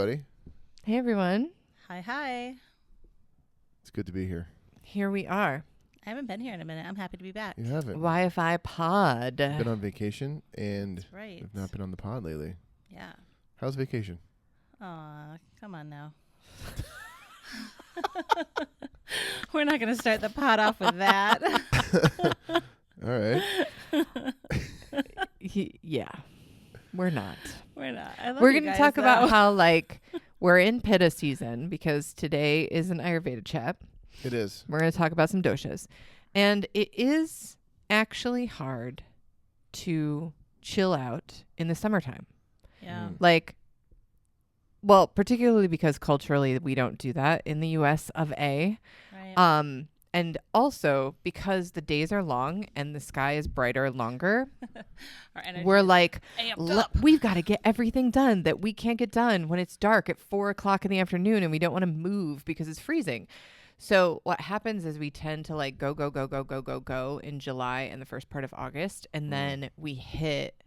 everybody. Hey, everyone. Hi. It's good to be here. Here we are. I haven't been here in a minute. I'm happy to be back. You haven't. Wi-Fi pod. Been on vacation and That's right. have not been on the pod lately. Yeah. How's vacation? Aw, come on now. We're not going to start the pod off with that. All right. Yeah. We're not. We're not. I love We're you going to guys, talk about though. how, we're in Pitta season because today is an Ayurveda chat. It is. We're going to talk about some doshas. And it is actually hard to chill out in the summertime. Yeah. Particularly because culturally we don't do that in the US of A. Right. And also because the days are long and the sky is brighter longer, Our energy we're is like, amped up. we've got to get everything done that we can't get done when it's dark at 4:00 in the afternoon and we don't want to move because it's freezing. So what happens is we tend to go in July and the first part of August, and then we hit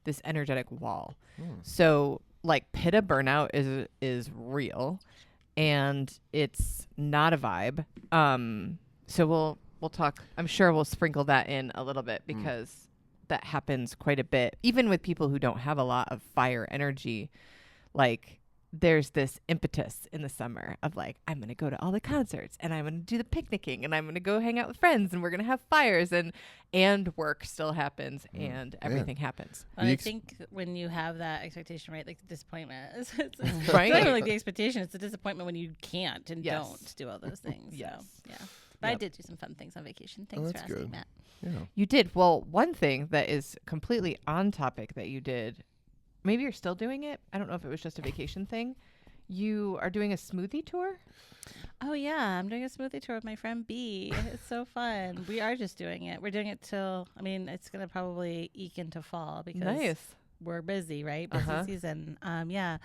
this energetic wall. So Pitta burnout is real, and it's not a vibe. So we'll talk. I'm sure we'll sprinkle that in a little bit because that happens quite a bit, even with people who don't have a lot of fire energy. There's this impetus in the summer of I'm going to go to all the concerts and I'm going to do the picnicking and I'm going to go hang out with friends and we're going to have fires and work still happens and everything happens. But I think when you have that expectation, right, disappointment, it's Right. not even the expectation, it's the disappointment when you can't and Yes. don't do all those things. Yes. So, yeah. But I did do some fun things on vacation. Thanks for that's asking, good. Matt. Yeah. You did. Well, one thing that is completely on topic that you did, maybe you're still doing it. I don't know if it was just a vacation thing. You are doing a smoothie tour? Oh, yeah. I'm doing a smoothie tour with my friend B. It's so fun. We are just doing it. We're doing it till, it's going to probably eke into fall because Nice. we're busy, right? Busy season. Yeah.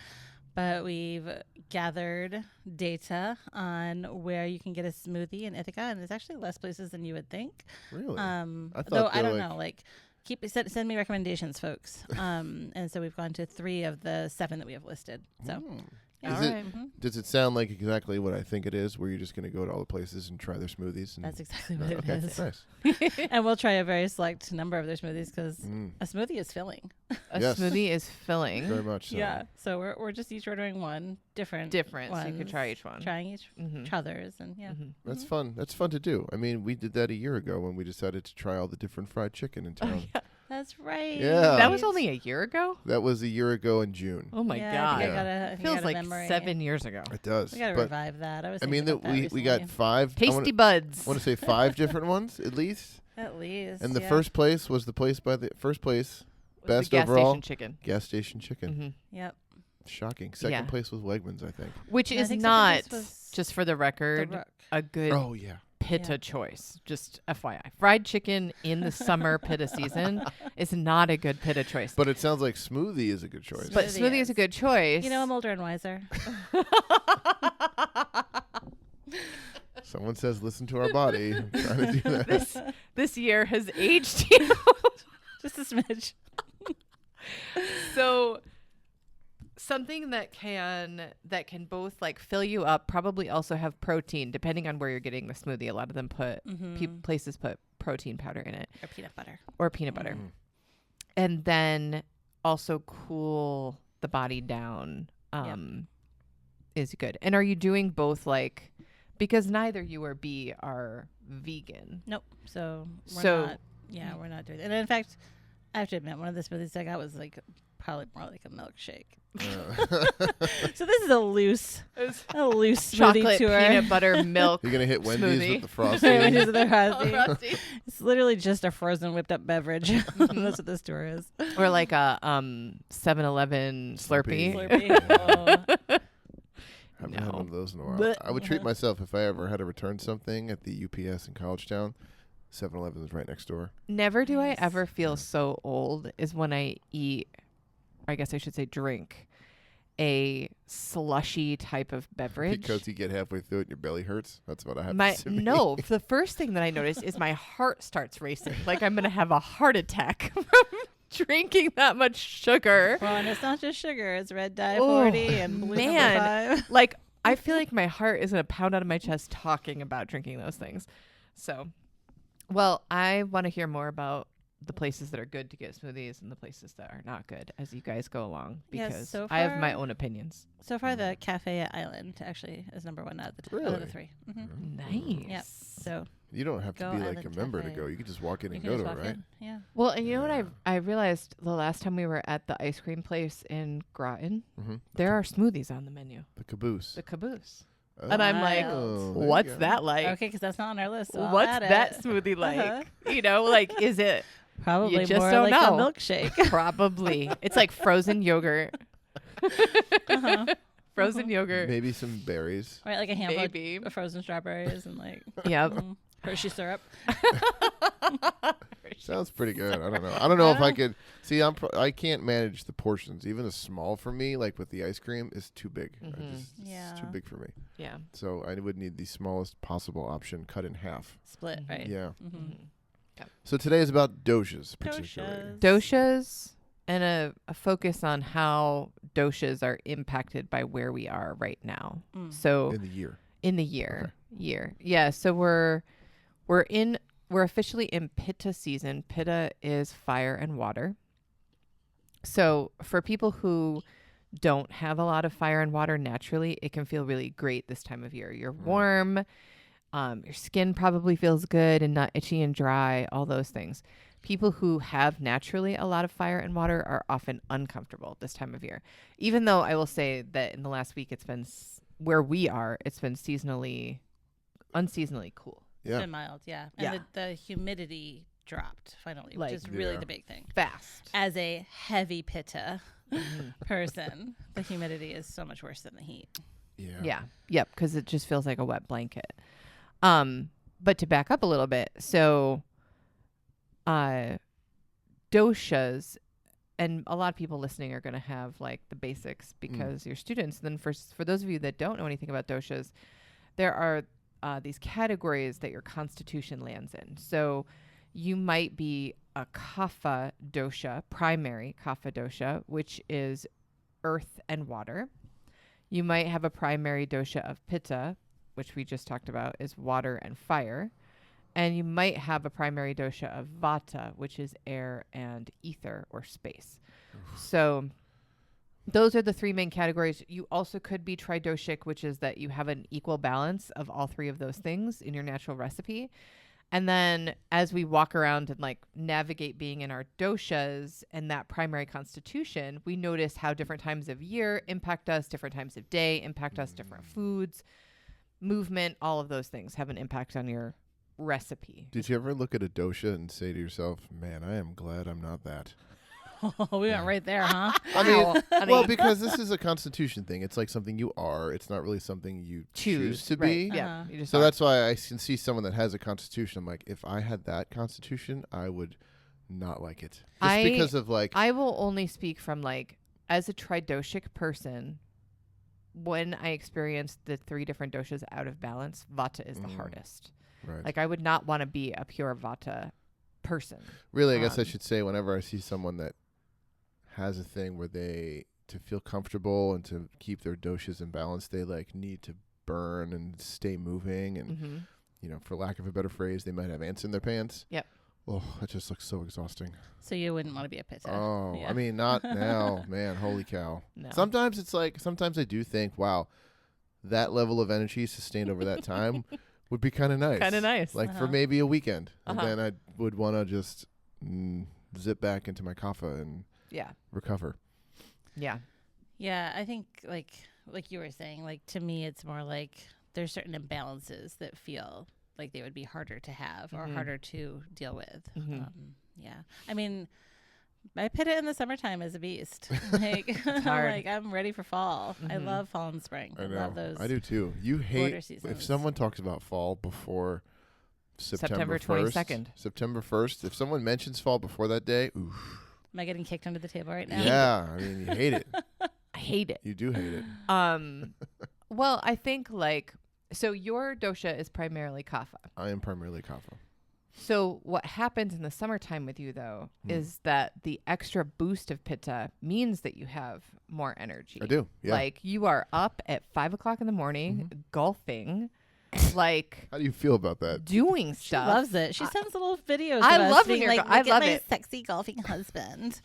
But we've gathered data on where you can get a smoothie in Ithaca, and there's actually less places than you would think. Really? I thought don't know. Send me recommendations, folks. And so we've gone to 3 of the 7 that we have listed. So. Yeah. Is it, Does it sound like exactly what I think it is, where you're just going to go to all the places and try their smoothies? And That's exactly what it okay, is. nice. And we'll try a very select number of their smoothies because a smoothie is filling. A Yes. smoothie is filling. Very much so. Yeah. So we're just each ordering one different So you could ones, try each one. trying each others, and That's fun. That's fun to do. I mean, we did that a year ago when we decided to try all the different fried chicken in town. That's right. Yeah. That was only a year ago? That was a year ago in June. Oh, my I God. think I Yeah. got Feels a like memory. 7 years ago. It does. We got to But, revive that. I was. I mean, thinking about that we got recently. 5. Tasty buds. I want to say 5 different ones at least. At least. And the yeah. first place was the place by the first place, Was best the gas overall, station chicken. gas station chicken. Mm-hmm. Yep. Shocking. Second Yeah. place was Wegmans, I think. Which And I is think second not, place was just for the The record, Rook. a good Oh yeah. Pitta Yeah. choice. Just FYI. Fried chicken in the summer Pitta season is not a good Pitta choice. But it sounds like smoothie is a good choice. But Smoothie smoothie is a is. good choice. You know, I'm older and wiser. Someone says, "Listen to our body." I'm trying to do that. this year has aged you. Just a smidge. So something that can both fill you up, probably also have protein, depending on where you're getting the smoothie. A lot of them put places put protein powder in it Or peanut butter. or peanut butter, and then also cool the body down. Is good. And are you doing both? Because neither you or B are vegan. Nope. So we're So- not. Yeah, we're not doing it. And in fact, I have to admit, one of the smoothies I got was probably more like a milkshake. So this is a loose smoothie Chocolate, tour. peanut butter, milk. You're gonna hit Wendy's Smoothie. with the frosting. Wendy's with their Frosty. Frosty. It's literally just a frozen whipped up beverage. That's what this tour is. Or like a 7-Eleven Slurpee. Slurpee. I haven't had No. one of those in a while. Blech. I would treat myself if I ever had to return something at the UPS in College Town. 7-Eleven is right next door. Never do Nice. I ever feel so old is when I eat, or I guess I should say drink, a slushy type of beverage. Because you get halfway through it and your belly hurts. That's what I have to me. No, the first thing that I notice is my heart starts racing. Like I'm going to have a heart attack. drinking that much sugar. Well, and it's not just sugar; it's red dye Oh, 40 and blue man. number 5. Like, I feel like my heart is going to pound out of my chest talking about drinking those things. So, well, I want to hear more about the places that are good to get smoothies and the places that are not good as you guys go along, Yes, because so I have my far- own opinions. So far, the Cafe at Island actually is number 1 out of the, out of the Really? 3. Mm-hmm. Nice. Yep. So You don't have to Go be like a Island member to Cafe. go. You can just walk in you and can go just to it, walk right? in. Yeah. Well, and you know what Yeah. I realized the last time we were at the ice cream place in Groton, Mm-hmm. there are smoothies on the menu. The caboose. The caboose. And I'm like, Wild. there you what's go. that like? Okay, because that's not on our list. So I'll What's add that it. smoothie like? Uh-huh. You know, like, is it Probably just more don't like know. a milkshake. probably? It's like frozen yogurt. Uh-huh. Frozen yogurt. Maybe some berries. Right, like a handful Maybe. of frozen strawberries and like Yep. Hershey syrup. Sounds pretty good. I don't know. I don't know if I could see. I can't manage the portions. Even a small for me, like with the ice cream, is too big. Mhm. It's too Yeah. big for me. Yeah. So I would need the smallest possible option, cut in half. Split, Mhm. right? Yeah. Mm-hmm. Mhm. So today is about doshas, particularly. Doshas and a focus on how doshas are impacted by where we are right now. Mm. So In the year. in the year. Yeah. So we're officially in Pitta season. Pitta is fire and water. So for people who don't have a lot of fire and water naturally, it can feel really great this time of year. You're warm. Your skin probably feels good and not itchy and dry, all those things. People who have naturally a lot of fire and water are often uncomfortable this time of year. Even though I will say that in the last week, it's been where we are, it's been unseasonally cool. It's Yeah. been mild, yeah. And Yeah. the humidity dropped finally, Like- which is really Yeah. the big thing. Fast. As a heavy pitta Mhm. person, the humidity is so much worse than the heat. Yeah. Yeah. Yep. Because it just feels like a wet blanket. But to back up a little bit, so doshas, and a lot of people listening are going to have like the basics because you're students. Then for those of you that don't know anything about doshas, there are these categories that your constitution lands in. So you might be a kapha dosha, primary kapha dosha, which is earth and water. You might have a primary dosha of pitta, which we just talked about, is water and fire. And you might have a primary dosha of vata, which is air and ether or space. So those are the three main categories. You also could be tridoshic, which is that you have an equal balance of all three of those things in your natural recipe. And then as we walk around and like navigate being in our doshas and that primary constitution, we notice how different times of year impact us, different times of day impact us, different foods, movement, all of those things have an impact on your recipe. Did you ever look at a dosha and say to yourself, "Man, I am glad I'm not that"? We went right there, huh? I mean, Honey. well, because this is a constitution thing. It's like something you are. It's not really something you choose to right. be. Yeah. Uh-huh. You just So are. that's why I can see someone that has a constitution. I'm like, if I had that constitution, I would not like it. Just because of like, I will only speak from like as a tridoshic person. When I experienced the three different doshas out of balance, vata is the hardest. right. Like I would not want to be a pure vata person. Really, I guess I um, should say whenever I see someone that has a thing where they, to feel comfortable and to keep their doshas in balance, they like need to burn and stay moving. And, Mm-hmm. you know, for lack of a better phrase, they might have ants in their pants. Yep. Oh, that just looks so exhausting. So you wouldn't want to be a pitta. Oh, Yeah. I mean, not now, man. Holy cow. No. Sometimes it's like, sometimes I do think, wow, that level of energy sustained over that time would be kind of nice. Kind of nice. Like for Uh-huh. maybe a weekend. And Uh-huh. then I would want to just zip back into my kapha and Yeah. recover. Yeah. Yeah, I think like you were saying, like to me it's more like there's certain imbalances that feel like they would be harder to have or Mhm. harder to deal with. Mhm. Yeah. I mean, my pitta in the summertime is a beast. Like, hard. like I'm ready for fall. I Mhm. love fall and spring. I I know. love those. I do too. You border hate if seasons. someone talks about fall before September 22nd. 1st. September 1st. If someone mentions fall before that day, oof. Am I getting kicked under the table right now? Yeah. I mean, you hate it. I hate it. You do hate it. Well, I think like so your dosha is primarily kapha. I am primarily kapha. So what happens in the summertime with you, though, is that the extra boost of pitta means that you have more energy. I do. Yeah. Like you are up at 5 o'clock in the morning, golfing, like How do you feel about that? doing She stuff. loves it. She sends little videos. I of us love when being you're like, I "Look at love my it. sexy golfing husband."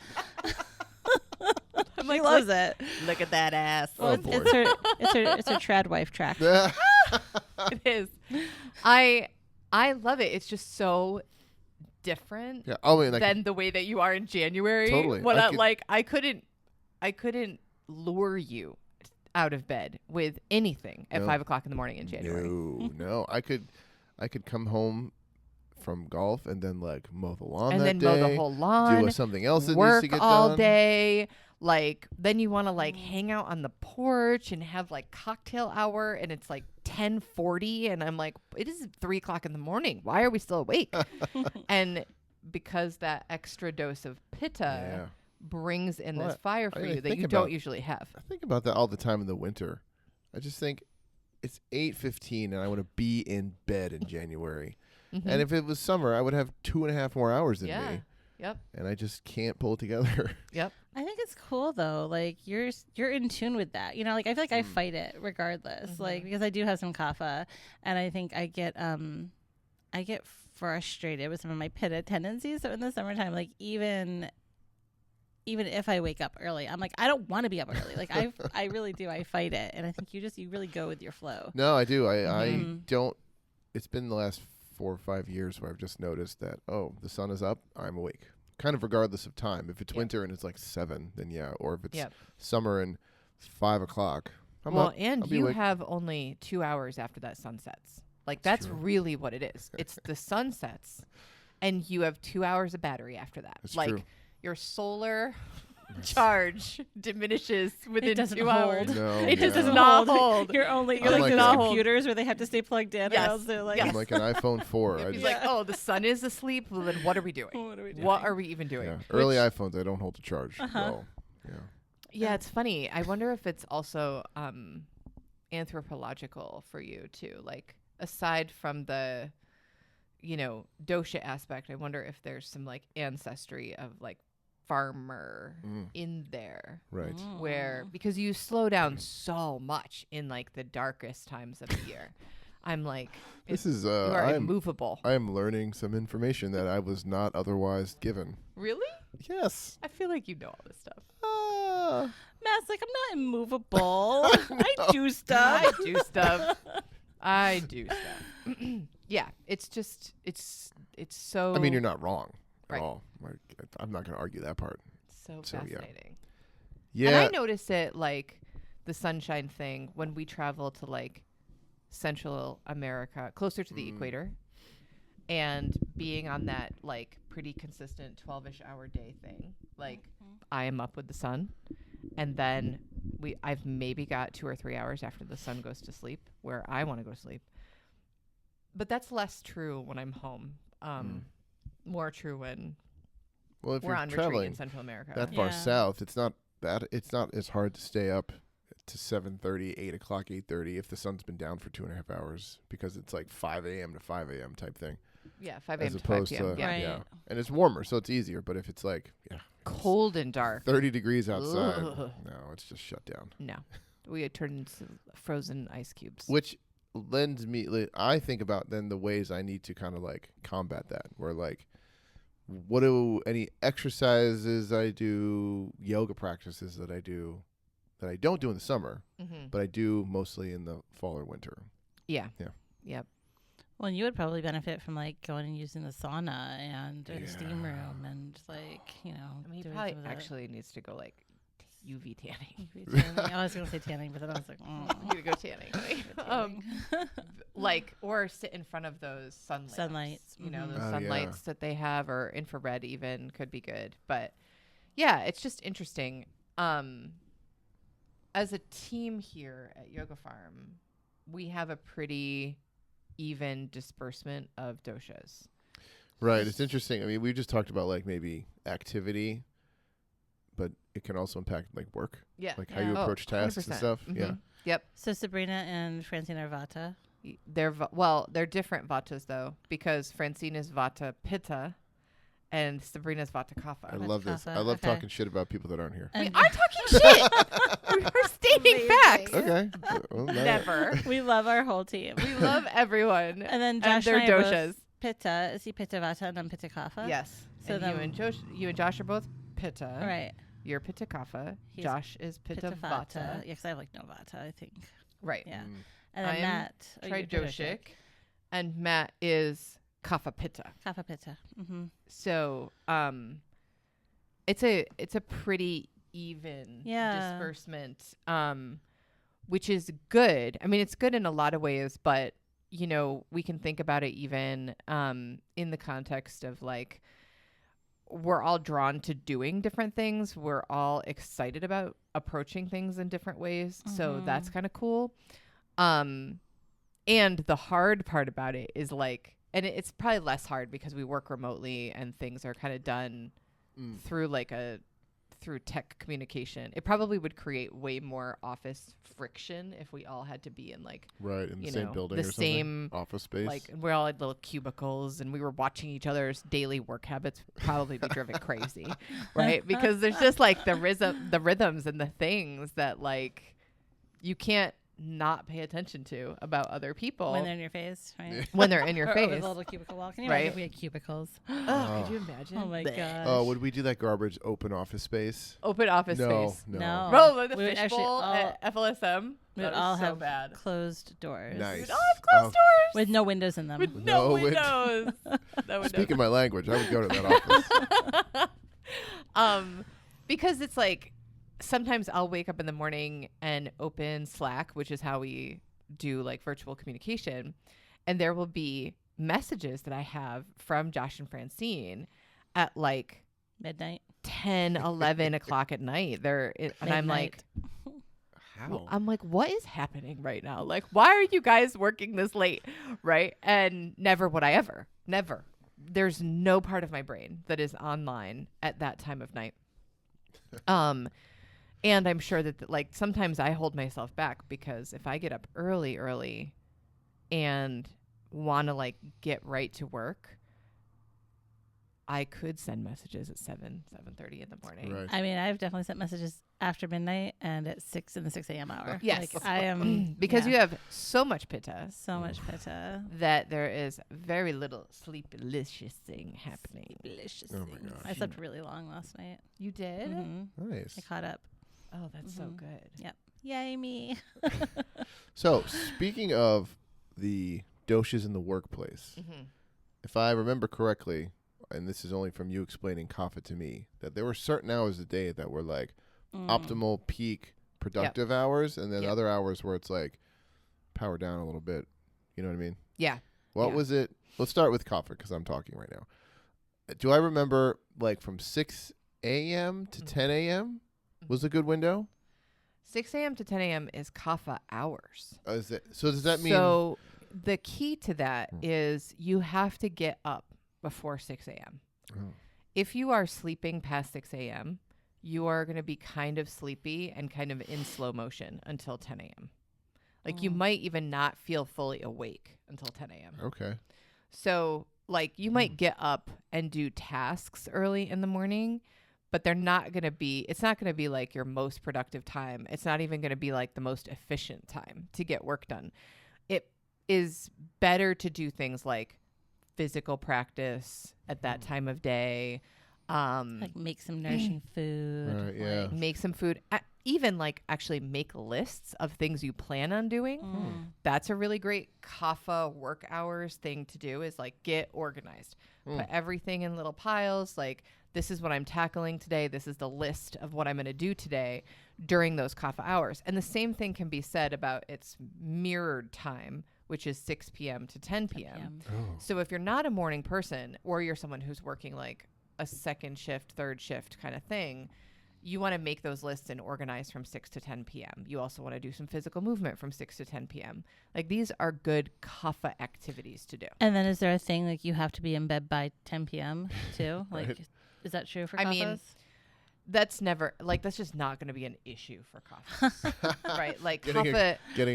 I'm She like, loves it. Look at that ass. Oh, Well, boy. it's her trad wife track. It is. I love it. It's just so different Yeah. I mean, like, than the way that you are in January. Totally. When I I couldn't lure you out of bed with anything at No. 5 o'clock in the morning in January. No. I could come home from golf and then like mow the lawn And that then day. mow the whole lawn. Do something else that work needs to get all done. day. Like then you want to like hang out on the porch and have like cocktail hour, and it's like 10:40, and I'm like, it is 3 o'clock in the morning. Why are we still awake? And because that extra dose of pitta Yeah. brings in Well, this fire for I you that think you about- don't usually have. I think about that all the time in the winter. I just think it's 8:15 and I want to be in bed in January. Mhm. And if it was summer, I would have 2.5 more hours than Yeah. me. Yep. And I just can't pull it together. Yep. I think it's cool though. Like you're in tune with that. You know, like I feel like I fight it regardless. Like because I do have some kapha, and I think I get frustrated with some of my pitta tendencies. So in the summertime, like even if I wake up early, I'm like I don't want to be up early. Like I really do. I fight it, and I think you really go with your flow. No, I do. I Mhm. don't. It's been the last 4 or 5 years where I've just noticed that, oh, the sun is up, I'm awake. Kind of regardless of time. If it's Yep. winter and it's like 7, then yeah. Or if it's Yep. summer and it's 5 o'clock, I'm Well, up. and I'll be you awake. have only 2 hours after that sun sets. Like That's that's true. really what it is. It's the sun sets, and you have 2 hours of battery after that. That's like true. your solar charge diminishes within doesn't 2 hold. hours. No, It yeah. does not hold. You're I'm like like those a- computers where they have to stay plugged in. Yes. Or else they're like, Yes. I'm like an iPhone 4. I He's just, like, oh, the sun is asleep. Well, then what are we doing? What are we doing? What are we even doing? yeah. Early iPhones, I don't hold the charge. Uh-huh. Well, yeah. Yeah, it's funny. I wonder if it's also anthropological for you too. Like aside from the, dosha aspect, I wonder if there's some like ancestry of like farmer in there. Right. Where because you slow down so much in like the darkest times of the year. I'm like This is you are I'm immovable. I am learning some information that I was not otherwise given. Really? Yes. I feel like you know all this stuff. Matt's like, I'm not immovable. I do stuff. I do stuff. I do stuff. Yeah, it's just it's so I mean, you're not wrong Right. at all. Like, I'm not going to argue that part. so So, yeah. fascinating. Yeah. And I notice it like the sunshine thing when we travel to like Central America, closer to the equator, and being on that like pretty consistent 12-ish hour day thing. Like I am up with the sun, and then I've maybe got 2 or 3 hours after the sun goes to sleep where I want to go to sleep. But that's less true when I'm home. More true when well, if we're you're on retreat traveling in Central America. that far Yeah. south, it's not as hard to stay up to 7:30, 8 o'clock, 8:30 if the sun's been down for 2.5 hours because it's like 5 a.m. to 5 a.m. type thing. Yeah, 5 a.m. As to 5 opposed p.m. to Yeah. Right. yeah, and it's warmer, so it's easier. But if it's like Cold and dark. 30 degrees outside, Ugh. no, it's just shut down. No. We had turned into frozen ice cubes. Which lends me, I think about then the ways I need to kind of like combat that. Where like, any exercises I do, yoga practices that I do, that I don't do in the summer, Mm-hmm. but I do mostly in the fall or winter. Yeah. Yeah. Yep. Well, and you would probably benefit from like going and using the sauna and a steam Yeah. room and like, I mean, he doing probably some of the actually needs to go like UV tanning. UV tanning. I was going to say tanning, but then I was like, I'm gonna go tanning. Like, or sit in front of those sunlights. Sunlights, You know, mhm. those Oh, yeah. sunlights that they have, or infrared even could be good. But yeah, it's just interesting. As a team here at Yoga Farm, we have a pretty even disbursement of doshas. Right. It's interesting. I mean, we just talked about like maybe activity, but it can also impact like work, Yeah. like how you Yeah. approach tasks and stuff. Yeah. Yep. So Sabrina and Francine are Vata. They're different vatas though, because Francine is vata pitta and Sabrina's vata kapha. I love this. I love talking shit about people that aren't here. We are talking shit. We're stating facts. Okay. Well, Never. We love our whole team. We love everyone. And then Josh and their and I are doshas. both Pitta. Is he Pitta Vata and I'm Pitta Kapha? Yes. So and you and Josh are both pitta. Right. You're pitta kapha. He's Josh is pitta vata. Yeah, because I have like no Vata, I think. Right. Yeah. And then I am Matt. you're Tridoshic. And Matt is kapha pitta. Kapha Pitta. Mm-hmm. So it's a pretty even disbursement, which is good. I mean, it's good in a lot of ways, but you know, we can think about it even in the context of like, we're all drawn to doing different things. We're all excited about approaching things in different ways. So that's kind of cool. And the hard part about it is like, and it's probably less hard because we work remotely and things are kind of done through through tech communication. It probably would create way more office friction if we all had to be in like in the same building, the or same office space. Like we're all in little cubicles and we were watching each other's daily work habits probably be driven crazy, right? Because there's just like the rhythms and the things that like you can't not pay attention to about other people when they're in your face, right? When they're in your Or face, over the little cubicle wall. Can you Right. imagine if we had cubicles? Could you imagine? Oh my gosh. Oh, would we do that garbage open office space? Open office space. No. Bro, like the We would actually fishbowl all- at FLSM. We That would is all so have bad. closed doors. Nice. We'd all have closed doors With no windows in them. with No no windows. windows. Speaking my language, I would go to that office. Because it's like sometimes I'll wake up in the morning and open Slack, which is how we do like virtual communication, and there will be messages that I have from Josh and Francine at like Midnight. 10, 11 o'clock at night. And I'm like, How? I'm like, what is happening right now? Like, why are you guys working this late? Right. And never would I ever. There's no part of my brain that is online at that time of night. And I'm sure that like sometimes I hold myself back because if I get up early and want to like get right to work, I could send messages at 7:30 in the morning. Right. I mean, I've definitely sent messages after midnight and at 6 in the 6 a.m. hour. Yes. Like, I am. Because yeah, you have so much pitta so much Pitta. that there is very little sleep-licious thing happening. Delicious. Oh my things. gosh. I slept really long last night. You did? Mhm. Nice. I caught up. Oh, that's so Mhm. good. Yep. Yay, me. So, speaking of the doshas in the workplace, Mm-hmm. if I remember correctly, and this is only from you explaining kapha to me, that there were certain hours a day that were like optimal peak productive hours, and then Yep. other hours where it's like power down a little bit. You know what I mean? Yeah. What Yeah. was it? Let's start with kapha because I'm talking right now. Do I remember like from 6 a.m. to 10 a.m. was a good window? 6 a.m. to 10 a.m. is kapha hours. So does that mean? So the key to that Hmm. is you have to get up before 6 a.m. Oh. If you are sleeping past 6 a.m., you are going to be kind of sleepy and kind of in slow motion until 10 a.m. Like you might even not feel fully awake until 10 a.m. Okay. So like you might get up and do tasks early in the morning, but it's not going to be like your most productive time. It's not even going to be like the most efficient time to get work done. It is better to do things like physical practice at that time of day. Like make some nourishing food. Right, yeah. Make some food. Even like actually make lists of things you plan on doing. That's a really great kapha work hours thing to do, is like get organized. Put everything in little piles. Like, this is what I'm tackling today. This is the list of what I'm going to do today during those kapha hours. And the same thing can be said about its mirrored time, which is 6 p.m. to 10 p.m. Oh. So if you're not a morning person, or you're someone who's working like a second shift, third shift kind of thing, you want to make those lists and organize from 6 to 10 p.m. You also want to do some physical movement from 6 to 10 p.m. Like, these are good kapha activities to do. And then is there a thing like you have to be in bed by 10 p.m. too? Like, Right. is that true for I kaphas? mean, that's never that's just not going to be an issue for coffee, right? Like Getting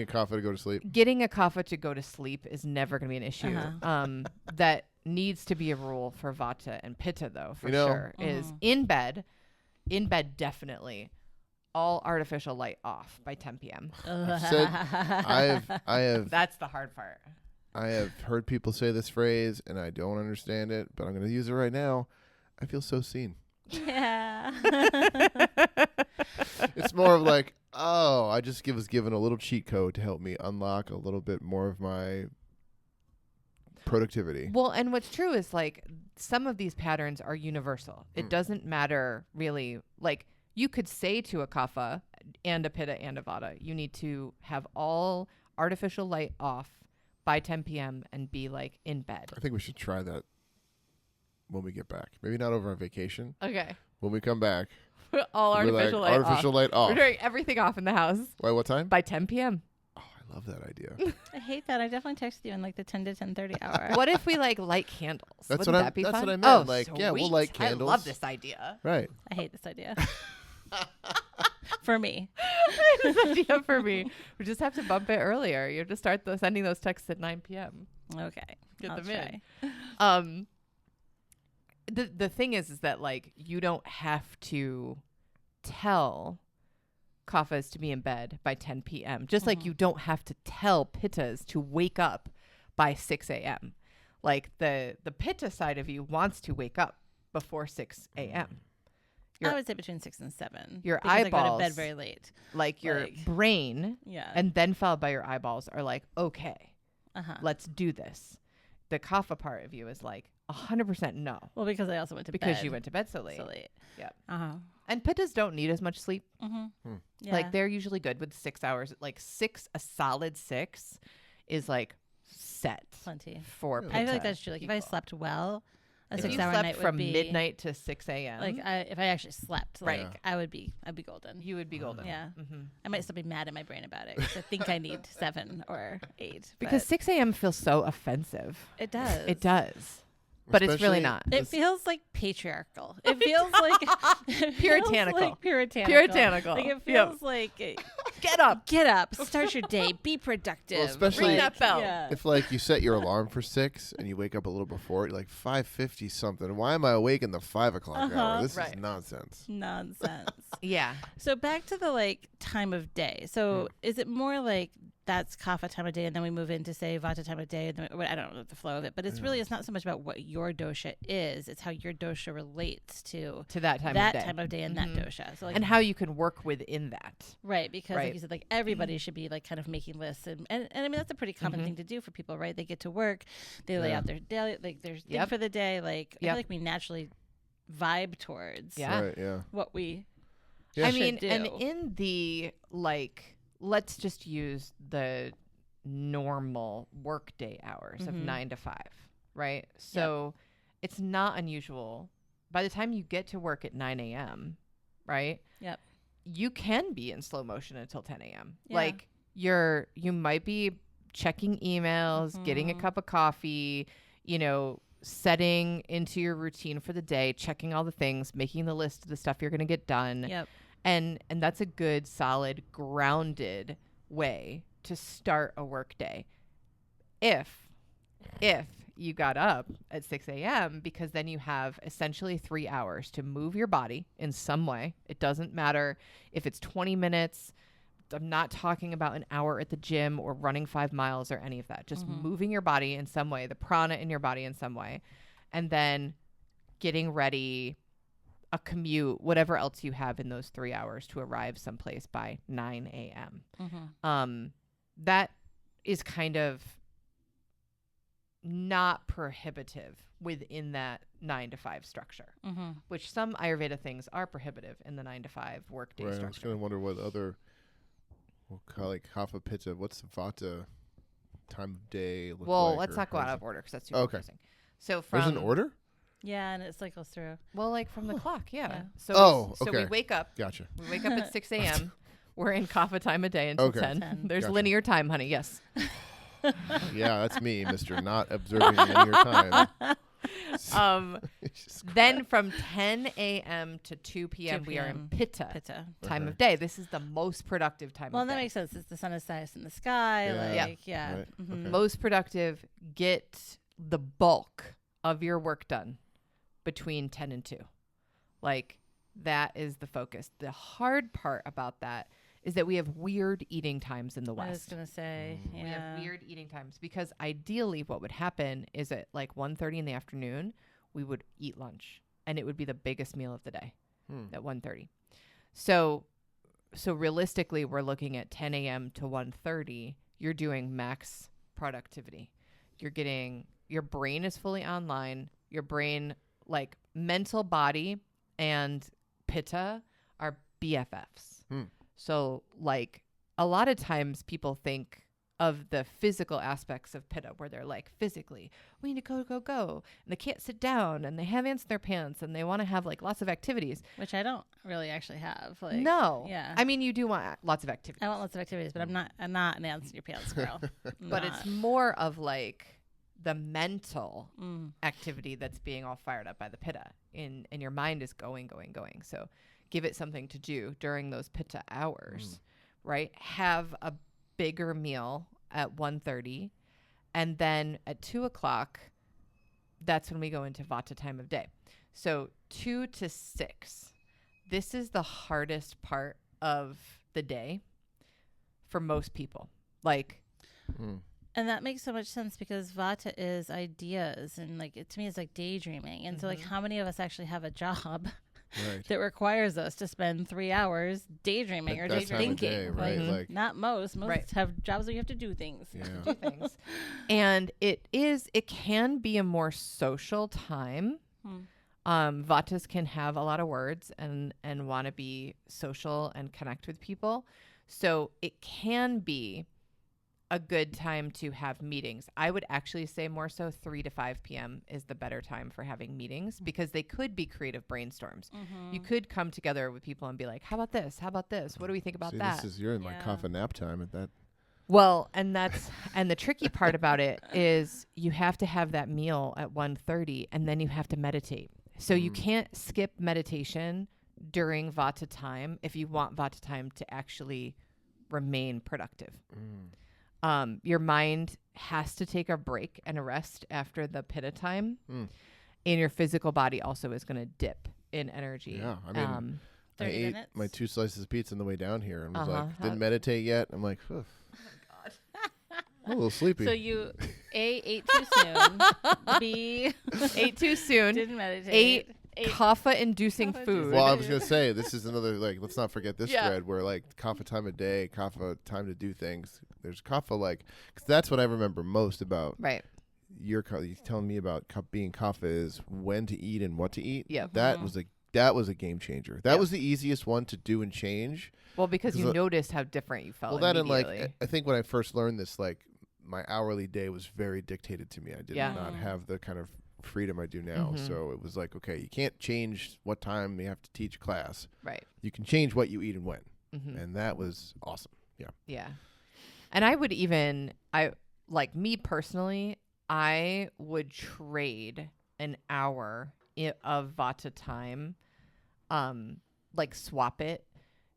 a kapha to go to sleep. Getting a kapha to go to sleep is never going to be an issue. That needs to be a rule for vata and pitta, though, for sure. Is in bed definitely. All artificial light off by 10 p.m. I have. That's the hard part. I have heard people say this phrase, and I don't understand it, but I'm going to use it right now. I feel so seen. Yeah. It's more of like, I just was given a little cheat code to help me unlock a little bit more of my productivity. Well, and what's true is like some of these patterns are universal. It doesn't matter really. Like you could say to a kapha and a pitta and a vata, you need to have all artificial light off by 10 p.m. and be like in bed. I think we should try that when we get back. Maybe not over our vacation. Okay. When we come back. All artificial light off. Artificial light off. We're doing everything off in the house. By what time? By 10 p.m. Oh, I love that idea. I hate that. I definitely texted you in like the 10 to 10:30 hour. What if we like light candles? That's Wouldn't that be that's fun? what I meant. Oh, like, sweet. yeah, we'll light candles. I love this idea. Right. I hate this idea. For me. This idea for me. We just have to bump it earlier. You have to start sending those texts at 9 p.m. Okay. Get I'll them try. in. The thing is that like you don't have to tell kaphas to be in bed by 10 p.m. Just like you don't have to tell pittas to wake up by 6 a.m. Like the pitta side of you wants to wake up before 6 a.m. I would say between 6 and 7. Your because eyeballs, I go to bed very late. like your brain, Yeah. and then followed by your eyeballs are like, okay, let's do this. The kapha part of you is like 100% no. Well, because I also went to bed. Because you went to bed so late. So late. Yeah. And pittas don't need as much sleep. Yeah. Like they're usually good with 6 hours. Like a solid 6 is like set plenty. for pitta. I feel like that's true. Like if I people. slept well, a If 6 you hour slept night would from be midnight to 6 a.m. Like if I actually slept, like Yeah. I'd be golden. you would be golden. Yeah. Mm-hmm. I might still be mad at my brain about it 'cause I think I need 7 or 8. Because but 6 a.m. feels so offensive. it does. It does. But it's really Especially- not. It feels like patriarchal. It feels like Puritanical. Puritanical. Like it feels like Get up. get up, start your day, be productive. Well, especially- Ring that bell. Yeah. If like you set your alarm for 6 and you wake up a little before, you're like 5:50 something. Why am I awake in the 5 o'clock hour? This Right. is nonsense. Nonsense. Yeah. So back to the like time of day. So is it more like that's kapha time of day and then we move into say vata time of day? And then, I don't know the flow of it, but it's really, it's not so much about what your dosha is. It's how your dosha relates to that time that of day. time of day and that dosha. So like, And how you can work within that. right, because Right. like you said, like everybody should be like kind of making lists, and I mean that's a pretty common thing to do for people, right? They get to work, they lay out their daily, like their thing for the day. Like I feel like we naturally vibe towards Yeah. Right, yeah. what we. I should mean, do. and in the like, let's just use the normal workday hours of 9 to 5, right? So it's not unusual. By the time you get to work at 9 a.m., right? Yep. You can be in slow motion until 10 a.m. Yeah. Like you might be checking emails, getting a cup of coffee, setting into your routine for the day, checking all the things, making the list of the stuff you're going to get done. Yep. And that's a good, solid, grounded way to start a work day. If you got up at 6 a.m., because then you have essentially 3 hours to move your body in some way. It doesn't matter if it's 20 minutes. I'm not talking about an hour at the gym or running 5 miles or any of that. Just moving your body in some way, the prana in your body in some way, and then getting ready, a commute, whatever else you have in those 3 hours to arrive someplace by 9 a.m. That is kind of not prohibitive within that 9 to 5 structure, which some Ayurveda things are prohibitive in the 9 to 5 workday Right. I was structure. going to wonder what other, like kapha pitta, what's the vata time of day look Well, like? let's or not go how out does of order because that's too Okay. confusing. So There's from an order? Yeah, and it cycles through. well, like from the clock, yeah. Yeah. So we okay. wake up. Gotcha. We wake up at 6 a.m. We're in kapha time of day until Okay. 10. There's Gotcha. linear time, honey. Yes. Yeah, that's me, Mr. Not observing linear time. Then from 10 a.m. to 2 p.m. 2 we are in p.m. Pitta, Pitta. time of day. This is the most productive time Well, of that day. makes sense. It's the sun is highest in the sky. Yeah. Like, yeah. Right. Mhm. Okay. Most productive, get the bulk of your work done between 10 and 2. Like, that is the focus. The hard part about that is that we have weird eating times in the I was West. going to say, yeah. We have weird eating times because ideally what would happen is at like 1:30 in the afternoon, we would eat lunch and it would be the biggest meal of the day at 1:30. So realistically, we're looking at 10 a.m. to 1:30. You're doing max productivity. You're getting, your brain is fully online. Your brain, like mental, body, and pitta are BFFs. So like a lot of times people think of the physical aspects of pitta where they're like, physically, we need to go. And they can't sit down and they have ants in their pants and they want to have like lots of activities. Which I don't really actually have. Like, No. Yeah. I mean, you do want lots of activities. I want lots of activities, but I'm not an ants in your pants girl. But it's more of like the mental activity that's being all fired up by the pitta and your mind is going. So give it something to do during those pitta hours, right? Have a bigger meal at 1:30 and then at 2 o'clock, that's when we go into Vata time of day. So 2 to 6, this is the hardest part of the day for most people. Like, and that makes so much sense because Vata is ideas and like to me it's like daydreaming. And so like how many of us actually have a job that requires us to spend 3 hours daydreaming or just thinking? Day, right? Like, not most have jobs where you have to do things. Yeah. And it can be a more social time. Vatas can have a lot of words and want to be social and connect with people. So it can be a good time to have meetings. I would actually say more so 3 to 5 p.m. is the better time for having meetings because they could be creative brainstorms. You could come together with people and be like, how about this? How about this? What do we think about that? You're in like coffee nap time at that. Well, and the tricky part about it is you have to have that meal at 1:30 and then you have to meditate. So you can't skip meditation during Vata time if you want Vata time to actually remain productive. Your mind has to take a break and a rest after the pitta time. And your physical body also is going to dip in energy. Yeah, I mean, I 30 ate minutes? my 2 slices of pizza on the way down here and was like, didn't meditate yet. I'm like, oh my God. I'm a little sleepy. So you A, ate too soon. B, ate too soon. didn't meditate. Ate kapha-inducing food. Well, I was going to say, this is another, like, let's not forget this Yeah. thread where, like, kapha time of day, kapha time to do things. There's kapha, like, because that's what I remember most about Right. you telling me about being kapha is when to eat and what to eat. Yep. That was a game changer. That was the easiest one to do and change. Well, because you 'Cause, noticed how different you felt. Well, that and, immediately. like, I think when I first learned this, like, my hourly day was very dictated to me. I did Yeah. not have the kind of freedom I do now. So it was like, okay, you can't change what time you have to teach class. Right. You can change what you eat and when. And that was awesome. Yeah. Yeah. And I would even, like me personally, I would trade an hour of Vata time, like swap it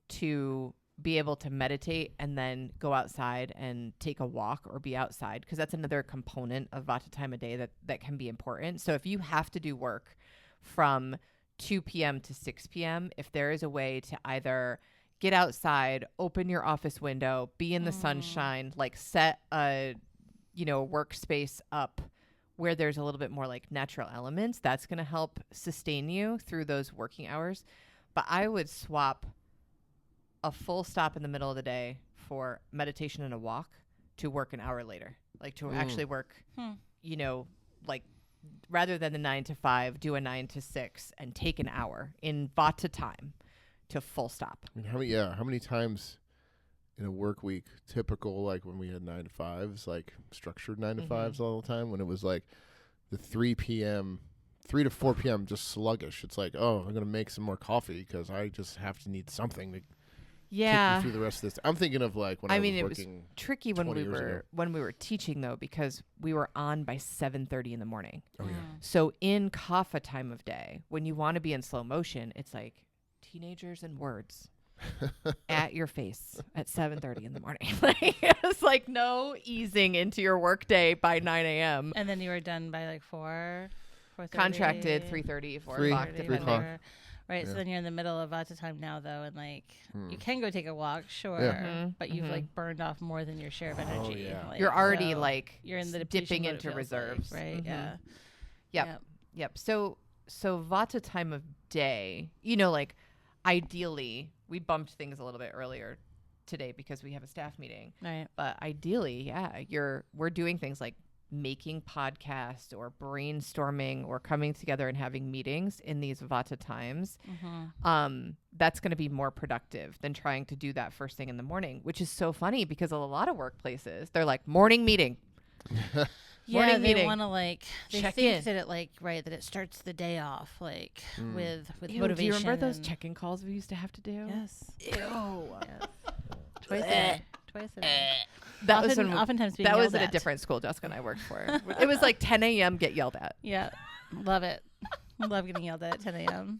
to be able to meditate and then go outside and take a walk or be outside, because that's another component of Vata time of day that can be important. So if you have to do work from 2 p.m. to 6 p.m., if there is a way to either get outside, open your office window, be in the sunshine, like set a, workspace up where there's a little bit more like natural elements, that's going to help sustain you through those working hours. But I would swap a full stop in the middle of the day for meditation and a walk to work an hour later, like to actually work, like rather than the 9 to 5, do a 9 to 6 and take an hour in Vata time to full stop. I mean, how many times in a work week, typical, like when we had 9 to 5s, like structured 9 to 5s all the time, when it was like the 3 to 4 p.m. just sluggish. It's like, oh, I'm going to make some more coffee because I just have to need something to Yeah. me through the rest of this. I'm thinking of like when I mean, was it was working. tricky when 20 we years ago. were teaching though, because we were on by 7:30 in the morning. Oh yeah. So in kapha time of day, when you want to be in slow motion, it's like teenagers and words at your face at 7:30 in the morning. Like, it's like no easing into your workday by 9 a.m. And then you were done by like 4:30. Contracted 3:30, 4 3 o'clock, 3 depending. o'clock. Right, so Yeah. then you're in the middle of Vata time now, though, and like you can go take a walk, sure, Mhm, but you've mhm. like burned off more than your share of energy. yeah. Like, You're already so like you're in the dipping depletion mode, it into feels reserves. like, right? Mhm. Yeah. Yep. So Vata time of day, like ideally we bumped things a little bit earlier today because we have a staff meeting. Right. But ideally, yeah, we're doing things like making podcasts or brainstorming or coming together and having meetings in these Vata times. That's going to be more productive than trying to do that first thing in the morning, which is so funny because a lot of workplaces, they're like morning meeting. Yeah, Morning they meeting. want to like they Check think in. that that it starts the day off like with Ew, motivation. do you remember those and- check-in calls we used to have to do? Yes. Ew. Yes. Twice a day. Twice a day. That was Oftentimes being that was yelled at a at. different school Jessica and I worked for. It was like 10 a.m. get yelled at. Yeah, love it. Love getting yelled at 10 a.m.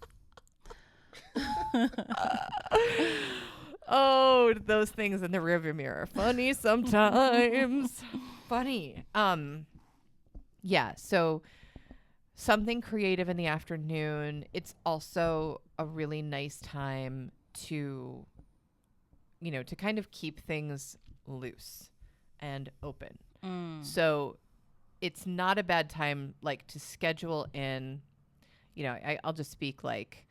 Oh, those things in the rearview mirror. Funny sometimes. Funny. Yeah, so something creative in the afternoon. It's also a really nice time to to kind of keep things loose and open. So it's not a bad time like to schedule in, I'll just speak like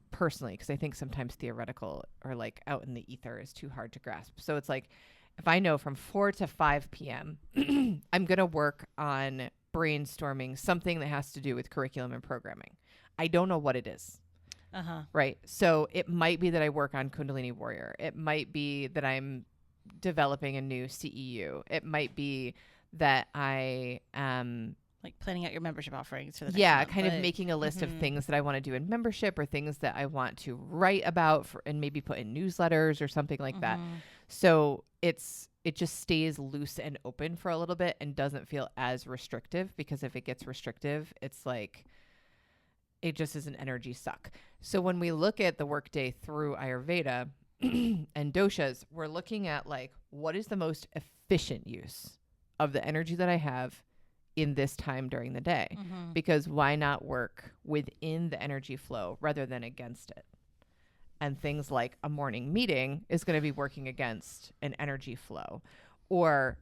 personally, because I think sometimes theoretical or like out in the ether is too hard to grasp. So it's like if I know from 4 to 5 p.m. I'm going to work on brainstorming something that has to do with curriculum and programming. I don't know what it is. Right. So it might be that I work on Kundalini Warrior. It might be that I'm developing a new CEU. It might be that I like planning out your membership offerings for the next month, kind of making a list of things that I want to do in membership or things that I want to write about and maybe put in newsletters or something like that. So it just stays loose and open for a little bit and doesn't feel as restrictive, because if it gets restrictive, it's like it just is an energy suck. So when we look at the workday through Ayurveda and doshas, we're looking at like what is the most efficient use of the energy that I have in this time during the day, because why not work within the energy flow rather than against it? And things like a morning meeting is going to be working against an energy flow, or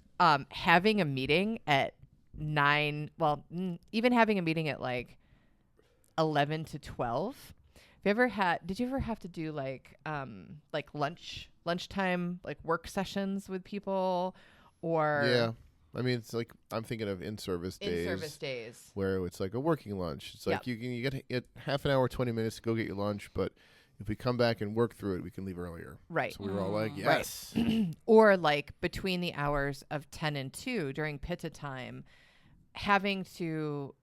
having a meeting at 9, even having a meeting at like 11 to 12. Did you ever have to do like lunchtime, like work sessions with people, or Yeah. I mean, it's like I'm thinking of in-service days where it's like a working lunch. It's like you get half an hour, 20 minutes to go get your lunch, but if we come back and work through it, we can leave earlier. Right. So we were all like, Right. yes. Or like between the hours of 10 and 2 during pitta time, having to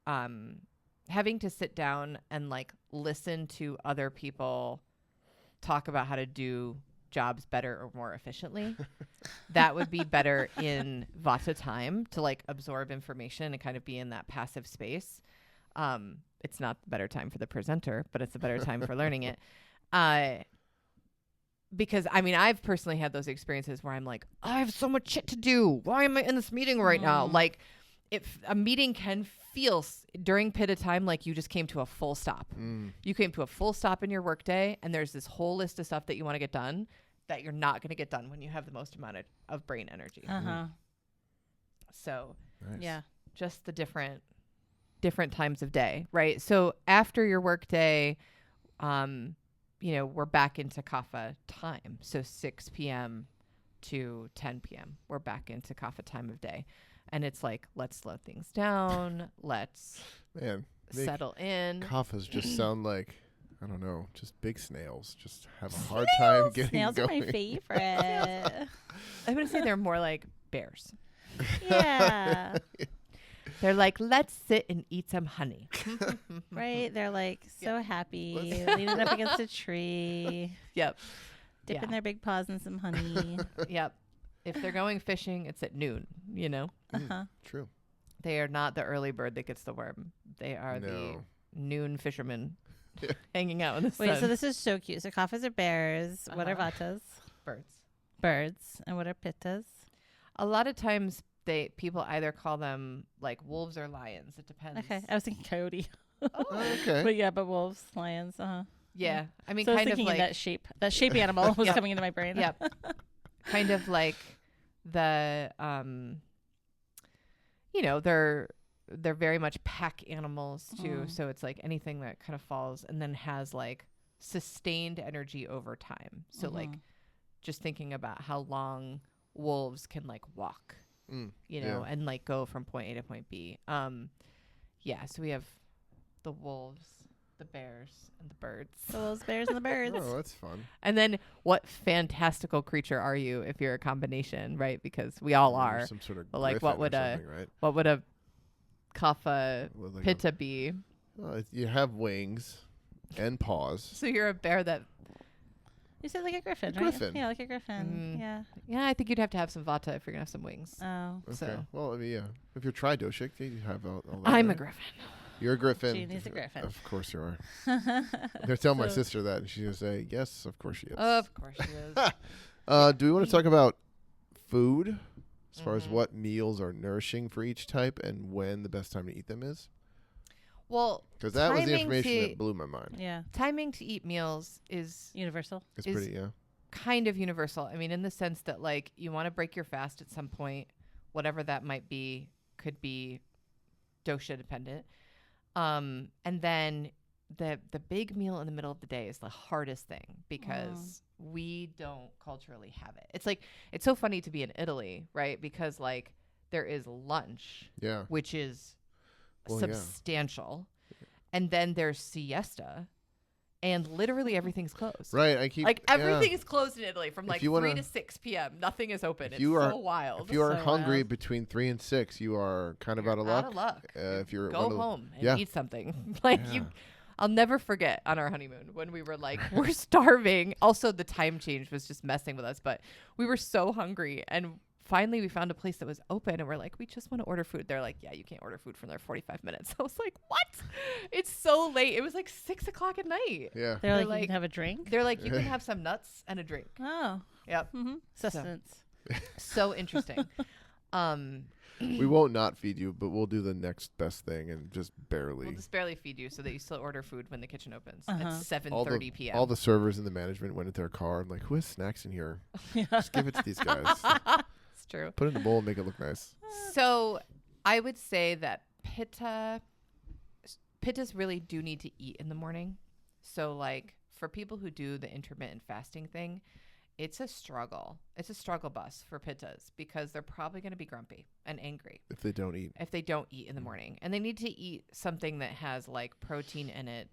sit down and like listen to other people talk about how to do jobs better or more efficiently. That would be better in Vata time to like absorb information and kind of be in that passive space. It's not the better time for the presenter, but it's a better time for learning it. Because I mean, I've personally had those experiences where I'm like, I have so much shit to do. Why am I in this meeting right now? Like, if a meeting can feel during pitta time like you just came to a full stop. You came to a full stop in your workday, and there's this whole list of stuff that you want to get done that you're not going to get done when you have the most amount of brain energy. So Nice. Yeah. just the different times of day, right? So after your workday, we're back into kapha time. So 6 p.m. to 10 p.m. we're back into kapha time of day. And it's like, let's slow things down. Let's settle in. Kaphas just sound like, I don't know, just big snails. Just have a hard time getting Snails going. are my favorite. I'm going to say they're more like bears. Yeah. They're like, let's sit and eat some honey. Right? They're like so Yeah. happy, leaning up against a tree, Yep. dipping Yeah. their big paws in some honey. Yep. If they're going fishing, it's at noon, you know? Uh-huh. True. They are not the early bird that gets the worm. They are the No. noon fishermen hanging out in the Wait, sun. so this is so cute. So kaffas are bears. What are vatas? Birds. Birds. And what are pittas? A lot of times people either call them like wolves or lions. It depends. Okay. I was thinking coyote. Oh. Okay. But yeah, but wolves, lions. Yeah. I mean, So I was kind of thinking in like, that shape. That shape animal was Yep. coming into my brain. yep. Kind of like the, you know, they're very much pack animals too. Mm. So it's like anything that kind of falls and then has like sustained energy over time. So like Mhm. just thinking about how long wolves can like walk, you know, and like go from point A to point B. Yeah. So we have the wolves, the bears, and the birds. The wolves, bears, and the birds. Oh, that's fun. And then what fantastical creature are you if you're a combination, right? Because we all You're are. some sort of But, like, what griffin would or a- something, right? What would a kapha Well, like pitta be? you have wings and paws. So you're a bear that. You said like a griffin, A right? griffin. Yeah, like a griffin. Mm. Yeah. Yeah, I think you'd have to have some vata if you're gonna have some wings. Oh. Okay. So- Well, I mean, yeah. If you're Tridoshik, you have all that. I'm a right? griffin. You're a griffin. Jeannie's a griffin. Of course you are. They're telling my So- sister that, and she's gonna say, "Yes, of course she is." Of course she is. Do we want to talk about food, as far as Mhm. what meals are nourishing for each type, and when the best time to eat them is? Well, Because that was the Timing information to- that blew my mind. Yeah. timing to eat meals is Universal. It's is- pretty, yeah. kind of universal. I mean, in the sense that like you want to break your fast at some point, whatever that might be, could be dosha dependent. And then the big meal in the middle of the day is the hardest thing because we don't culturally have it. It's like it's so funny to be in Italy, right? Because like there is lunch, Yeah. which is Well, yeah. substantial, and then there's siesta, and literally everything's closed. Right. I keep Like yeah. everything is closed in Italy from If like you 3 wanna- to 6 p.m. Nothing is open. If It's you are- so wild. If you are So hungry wild. between 3 and 6, you are kind of You're out of luck. If you're Go one of the- home and Yeah. eat something. Like Yeah. you, I'll never forget on our honeymoon when we were like, we're starving. Also, the time change was just messing with us, but we were so hungry. And finally, we found a place that was open, and we're like, we just want to order food. They're like, yeah, you can't order food from there 45 minutes. I was like, what? It's so late. It was like 6 o'clock at night. Yeah. They're like, you like- can have a drink. They're like, you can have some nuts and a drink. Oh. Yep. Mm-hmm. Sustenance. So interesting. We won't not feed you, but we'll do the next best thing and just barely. We'll just barely feed you so that you still order food when the kitchen opens Uh-huh. at 7:30 p.m. All the servers in the management went into their car and like, who has snacks in here? Just give it to these guys. It's true. Put it in a bowl and make it look nice. So I would say that pittas really do need to eat in the morning. So like for people who do the intermittent fasting thing, it's a struggle. It's a struggle bus for pittas because they're probably going to be grumpy and angry If they don't eat. if they don't eat in the morning. And they need to eat something that has like protein in it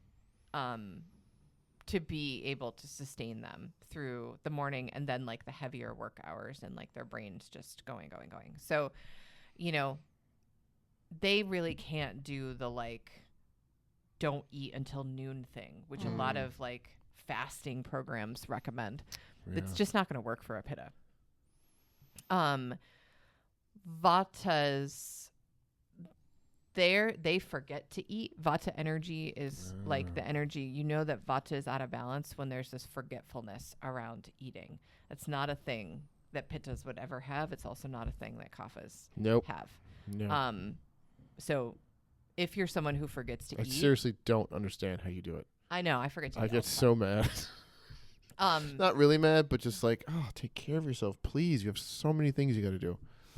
to be able to sustain them through the morning and then like the heavier work hours and like their brains just going. So, you know, they really can't do the like don't eat until noon thing, which a lot of like fasting programs recommend. It's Yeah. just not going to work for a pitta. Vatas, they forget to eat. Vata energy is like the energy. You know that Vata is out of balance when there's this forgetfulness around eating. That's not a thing that pittas would ever have. It's also not a thing that kaphas Nope. have. No. So if you're someone who forgets to I eat, seriously don't understand how you do it. I know I forget to eat. I all get the so mad. time. Not really mad, but just like, oh, take care of yourself, please. You have so many things you got to do.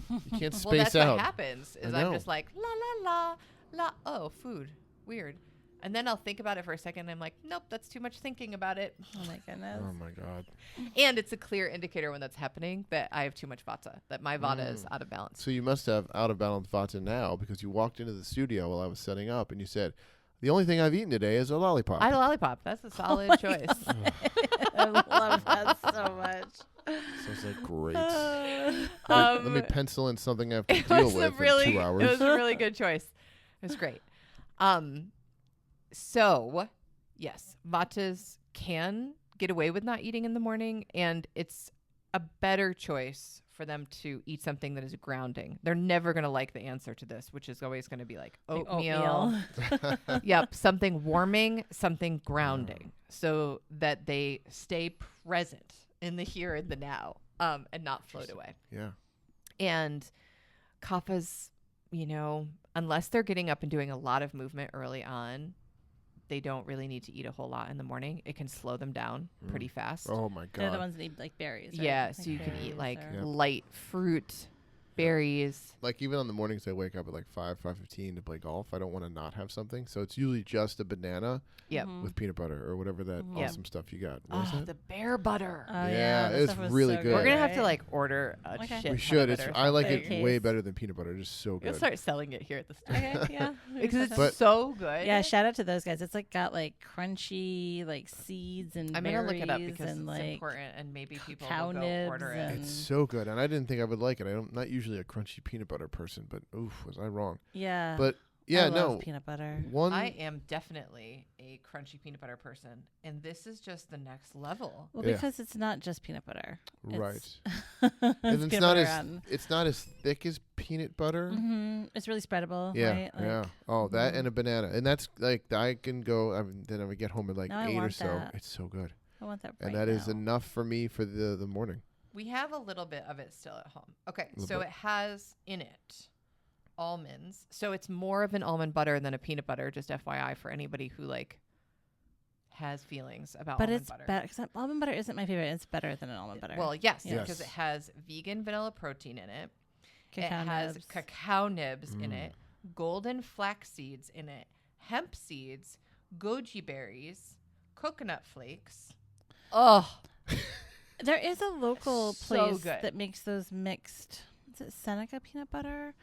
You can't Well, space that's out. what happens. Is I I'm know. just like la la la la. Oh, food, weird. And then I'll think about it for a second. And I'm like, nope, that's too much thinking about it. Oh my goodness. Oh my god. And it's a clear indicator when that's happening that I have too much vata, that my vata is out of balance. So you must have out of balance vata now because you walked into the studio while I was setting up and you said, the only thing I've eaten today is a lollipop. I had a lollipop. That's a solid choice. I love that so much. Sounds like great. Let me pencil in something I have to deal with in 2 hours. It was a really good choice. It was great. So, yes, Vatas can get away with not eating in the morning, and it's a better choice for them to eat something that is grounding. They're never going to like the answer to this, which is always going to be like oatmeal. Yep, something warming, something grounding, so that they stay present in the here and the now, and not float away. Yeah. And kaphas, unless they're getting up and doing a lot of movement early on, they don't really need to eat a whole lot in the morning. It can slow them down pretty fast. Oh my God. They're the ones that need like berries. Right? Yeah, Like so you can eat like or- light fruit, berries. Like even on the mornings I wake up at like 5:15 to play golf. I don't want to not have something. So it's usually just a banana Yep. Mhm. with peanut butter or whatever that Yep. awesome stuff you got. What is Oh, that? the bear butter. Oh, Yeah, that it's stuff was really so good. We're gonna have to right? like order a Okay. shit. We ton should. of It's it or I like something. it way better than peanut butter. It's just so We'll good. start selling it here at the store Okay, yeah. because it's But- so good. Yeah, shout out to those guys. It's like got like crunchy like seeds and I'm berries gonna look it up because and it's like important, and maybe people cow will go nibs order it. and- It's so good, and I didn't think I would like it. I'm not usually a crunchy peanut butter person, but oof, was I wrong? yeah. But yeah, I love no. peanut butter. One I am definitely a crunchy peanut butter person, and this is just the next level. Well, Yeah. because it's not just peanut butter. right, It's and peanut it's not butter as on- it's not as thick as peanut butter. It's really spreadable. Yeah, right? Like, yeah. Oh, that mhm. and a banana, and that's like I can go. Then I would get home at like Now I 8 or want so. that. It's so good, I want that. and right that is now. enough for me for the morning. We have a little bit of it still at home. Okay, Little so bit. it has in it almonds. So it's more of an almond butter than a peanut butter, just FYI for anybody who like has feelings about But almond it's butter. better because almond butter isn't my favorite. It's better than an almond butter. Well, yes, Yes. because it has vegan vanilla protein in it. Cacao it has nibs. cacao nibs in Mm. it, golden flax seeds in it, hemp seeds, goji berries, coconut flakes. Oh, There is a local So place good. that makes those mixed. Is it Seneca peanut butter?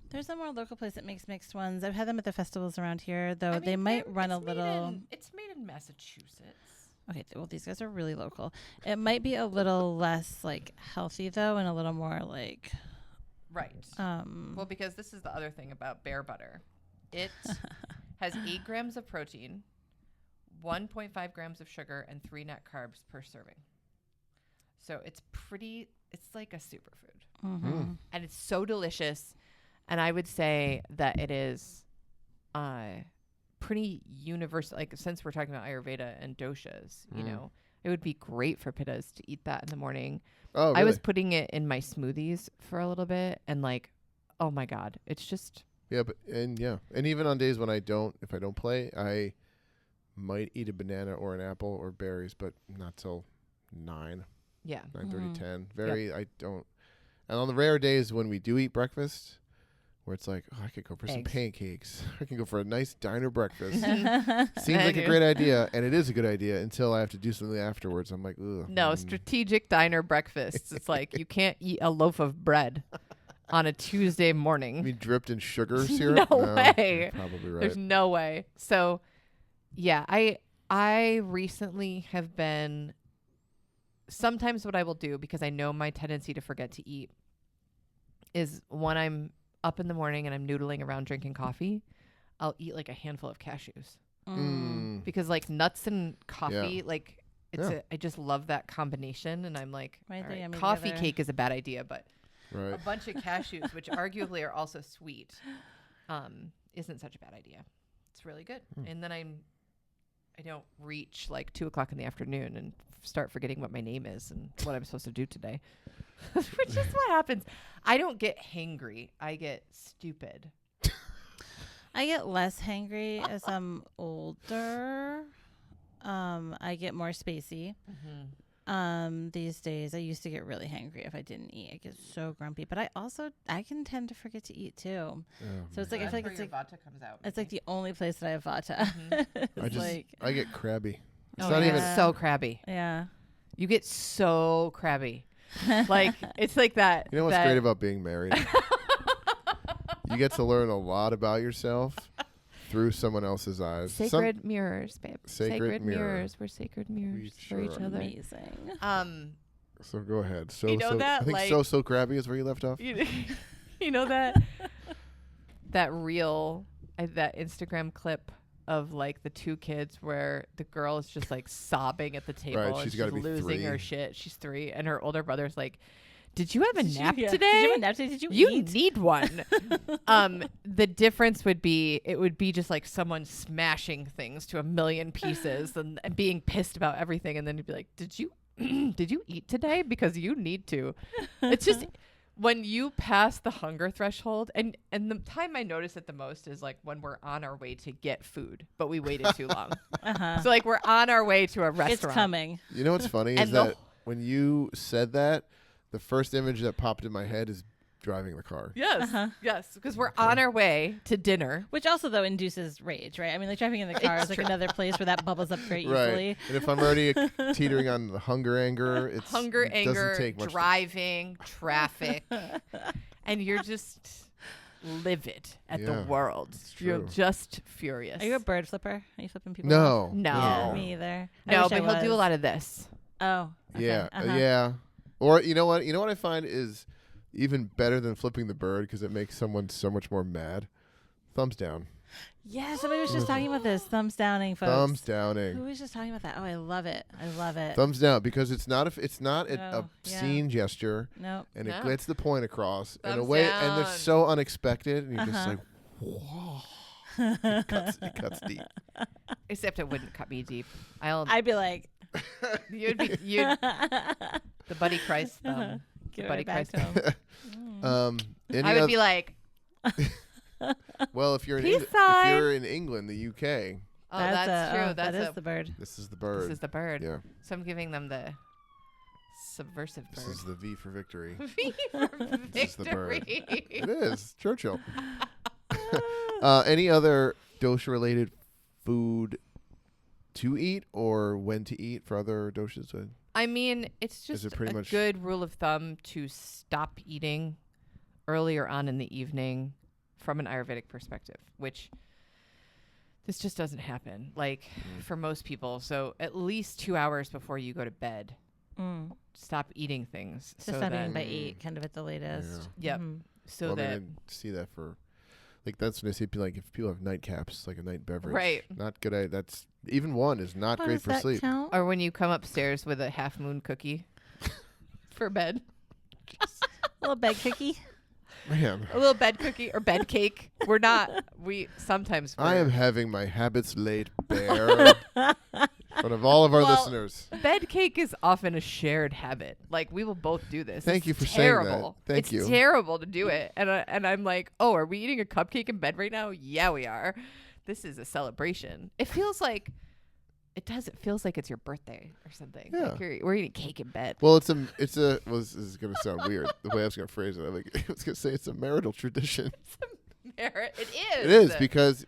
There's a more local place that makes mixed ones. I've had them at the festivals around here, though I they mean, might they're- run a it's made little. it's made in Massachusetts. Okay, well these guys are really local. It might be a little less like healthy though, and a little more like Right. Well, because this is the other thing about bear butter. It has 8 grams of protein, 1.5 grams of sugar, and 3 net carbs per serving. So it's like a superfood. mhm. And it's so delicious. And I would say that it is pretty universal. Like, since we're talking about Ayurveda and doshas, it would be great for pittas to eat that in the morning. Oh, really? I was putting it in my smoothies for a little bit, and like, oh my God, it's just Yeah, and even on days when if I don't play, I might eat a banana or an apple or berries, but not till 9:30, yeah. 10. I don't. And on the rare days when we do eat breakfast, where it's like, oh, I could go for some Eggs. pancakes. I can go for a nice diner breakfast. Mm-hmm. Seems I like a do. great idea, and it is a good idea until I have to do something afterwards. I'm like, ugh. No, strategic diner breakfasts. It's like you can't eat a loaf of bread on a Tuesday You morning. mean dripped in sugar syrup? No way. You're probably right. There's no way. So, yeah, I recently have been. Sometimes what I will do, because I know my tendency to forget to eat, is when I'm up in the morning and I'm noodling around drinking coffee, I'll eat like a handful of cashews. Mm. Because like nuts and coffee, Yeah. like I just love that combination. And I'm like, Right, all they're right, yummy coffee together. cake is a bad idea, but a Right. bunch of cashews, which arguably are also sweet, isn't such a bad idea. It's really good. And then I don't reach like 2:00 in the afternoon and start forgetting what my name is and what I'm supposed to do today, which is what happens. I don't get hangry. I get stupid. I get less hangry as I'm older. I get more spacey. These days, I used to get really hangry if I didn't eat. I get so grumpy, but I can tend to forget to eat too. So it's like I feel like it's like Vata comes out. it's like the only place that I have Vata. It's I get crabby. It's Oh, not yeah. even. So crabby. yeah. You get so crabby. Like it's like that. You know what's that- great about being married? You get to learn a lot about yourself through someone else's eyes. Sacred mirrors, babe. Sacred mirror. mirrors. We're sacred mirrors for sure each are. other. Amazing. So go ahead. So You know so that, I think like- so crabby is where you left off. You know that reel, that Instagram clip of like the two kids where the girl is just like sobbing at the table Right, and she's she's gotta be losing 3. her shit. She's 3, and her older brother's like, "Did you have a nap Yeah. today? Did you have a nap today? Did you You eat? need one." The difference would be it would be just like someone smashing things to a million pieces and being pissed about everything, and then you'd be like, "Did you did you eat today? Because you need to." It's just when you pass the hunger threshold, and the time I notice it the most is like when we're on our way to get food, but we waited too long. Uh-huh. So like we're on our way to a restaurant. It's coming. You know what's funny is And the- that when you said that, the first image that popped in my head is driving the car. Yes, Uh-huh. yes, because we're on our way to dinner. Which also, though, induces rage, right? I mean, like driving in the car is like another place where that bubbles up very Right. easily. And if I'm already teetering on the hunger anger, it Anger, doesn't take much. driving, traffic, and you're just livid at the Yeah, world. it's You're true. just furious. Are you a bird flipper? Are you flipping people No. off? No. Yeah, me either. I No, wish I but he'll do a was. lot of this. Oh. Okay. Yeah, Uh-huh. yeah. Or you know what? You know what I find is even better than flipping the bird because it makes someone so much more mad. Thumbs down. Yeah, somebody was just talking about this. Thumbs downing, folks. Thumbs Who downing. was just talking about that? Oh, I love it. I love it. Thumbs down because it's not an No, yeah. obscene gesture Nope. and No. it gets the point across in a Thumbs way and down. it's so unexpected and you're just Uh-huh. like, whoa. It cuts deep. Except it wouldn't cut me deep. I'd be like, You'd be the Buddy Christ thumb. give it Buddy right back Christ to him. Any I would oth- be like, well, if you're in Peace if sign. you're in England, the UK, "Oh, that's true. that That's is the bird. this is the bird. This is the bird." Yeah, So I'm giving them the subversive this bird. is the V for victory. V for This is the bird. victory. It is Churchill. Any other dosha-related food to eat or when to eat for other doshas? I mean, it's Is just it pretty a much- good rule of thumb to stop eating earlier on in the evening from an Ayurvedic perspective, which this just doesn't happen, like for most people. So at least 2 hours before you go to bed, stop eating things. So so stopping that, by 8, kind of at the latest. Yep. Mhm. so Well, I that, mean, I see that for, like, that's when I see people, like, if people have nightcaps, like a night beverage. Right. Not good. That's, even one is not Oh, great does for that sleep. count? or when you come upstairs with a half moon cookie for bed, A little bed cookie. Man, a little bed cookie or bed cake. We sometimes, I we're- am having my habits laid bare in front of all of our Well, listeners. Bed cake is often a shared habit. Like we will both do this. Thank It's you for saying that. terrible. Thank it's you. terrible to do it. And I'm like, oh, are we eating a cupcake in bed right now? Yeah, we are. This is a celebration. It feels like it does. It feels like it's your birthday or something. Yeah. Like we're eating cake in bed. Well, well, this is going to sound weird, the way I was going to phrase it. I was going to say it's a marital tradition. It is. It is because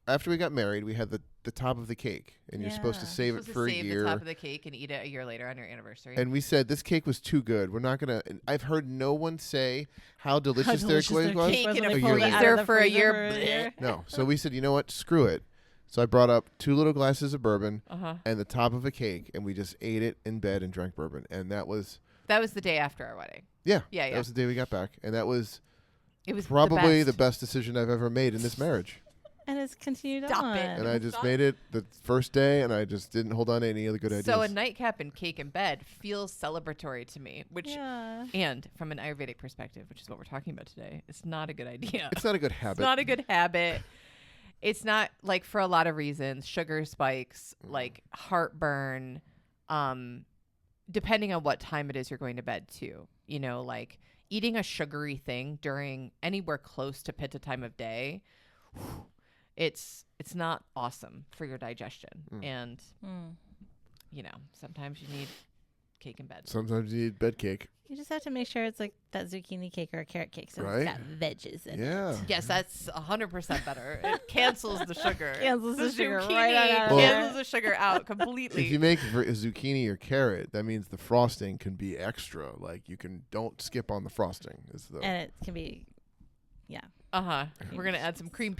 after we got married, we had the top of the cake, and you're supposed to Yeah. save You're it supposed for to a save year. the top of the cake and eat it a year later on your anniversary. And we said this cake was too good. We're not gonna. And I've heard no one say how delicious their cake was. cake in a a year freezer later. for a year. No, so we said, you know what? Screw it. So I brought up 2 little glasses of bourbon Uh-huh. and the top of a cake, and we just ate it in bed and drank bourbon. And that was That was the day after our wedding. yeah, Yeah, That was the day we got back, and that was It was probably the the best decision I've ever made in this marriage. And it's continued Stop on. it. And I just Stop. made it the first day, and I just didn't hold on to any other good ideas. So a nightcap and cake in bed feels celebratory to me, which Yeah. and from an Ayurvedic perspective, which is what we're talking about today, it's not a good idea. it's not a good It's habit. not a good habit. It's not like for a lot of reasons, sugar spikes, like heartburn, depending on what time it is you're going to bed too. You know, like eating a sugary thing during anywhere close to pitta time of day, it's not awesome for your digestion. And you know, sometimes you need cake in bed. Sometimes you need bed cake. You just have to make sure it's like that zucchini cake or a carrot cake, so Right. it's got veggies in it. Yeah. Yes, that's 100% better. It cancels the sugar. Cancels the sugar zucchini right out of Well- cancels the sugar out completely. If you make a zucchini or carrot, that means the frosting can be extra. Like don't skip on the frosting. Is the And it can be, We're gonna add some cream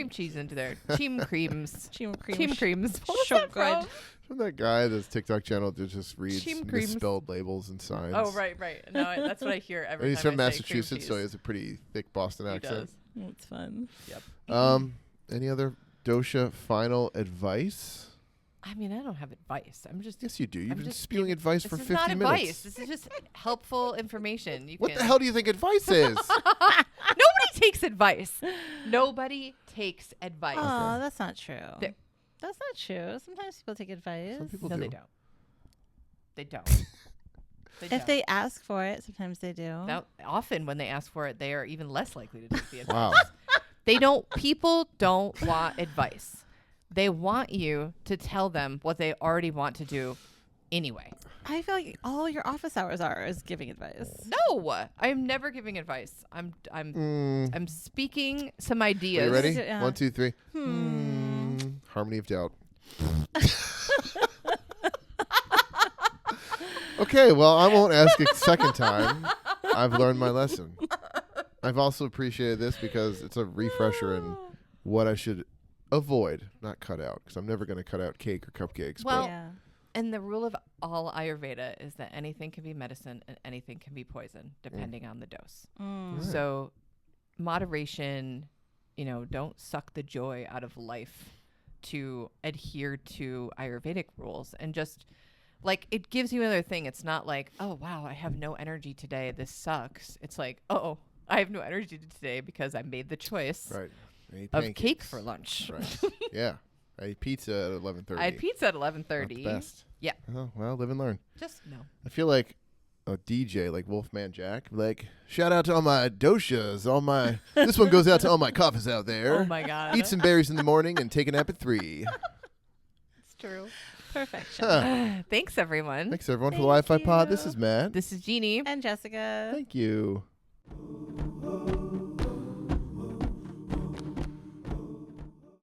cheese into there. Cheem creams. Cheem cream. Cheem creams. What's So that good. from? From that guy, this TikTok channel that just reads Cheem creams. misspelled labels and signs. Oh, right. No, that's what I hear every He's time from I say cream Massachusetts, so he cheese. has a pretty thick Boston He accent. does. It's fun. Yep. Any other Dosha final advice? I mean, I don't have advice. I'm just. Yes, you do. You've I'm been just spewing giving- advice This for is 50 not minutes. advice. This is just helpful information. You What can. the hell do you think advice is? Nobody takes advice. Nobody takes advice. Oh, that's not true. There- That's not true. Sometimes people take advice. Some people No, do. they don't. They don't. They If don't. they ask for it, sometimes they do. Now, often when they ask for it, they are even less likely to take the advice. Wow. They don't. People don't want advice. They want you to tell them what they already want to do anyway. I feel like all your office hours is giving advice. No, I'm never giving advice. I'm speaking some Are ideas. you ready? Yeah. 1, 2, 3. Harmony of doubt. Okay, well, I won't ask a second time. I've learned my lesson. I've also appreciated this because it's a refresher in what I should avoid, not cut out, because I'm never going to cut out cake or cupcakes. Well, Yeah. And the rule of all Ayurveda is that anything can be medicine and anything can be poison, depending on the dose. Right. So moderation, don't suck the joy out of life to adhere to Ayurvedic rules. And just like it gives you another thing. It's not like, oh, wow, I have no energy today. This sucks. It's like, oh, I have no energy today because I made the choice Right. I ate of cake pancakes. for lunch. Right. Yeah. I ate pizza at 11:30. I had pizza at Not the 11:30. best. Yeah. Oh, well, live and learn. Just no. I feel like a DJ, like Wolfman Jack. Like, shout out to all my doshas, this one goes out to all my coffees out there. Oh my God. Eat some berries in the morning and take a nap at 3. It's true. Perfection. Huh. Thanks, everyone. Thanks, everyone, for the Thank Wi-Fi pod. This you. is Matt. This is Jeannie. And Jessica. Thank you.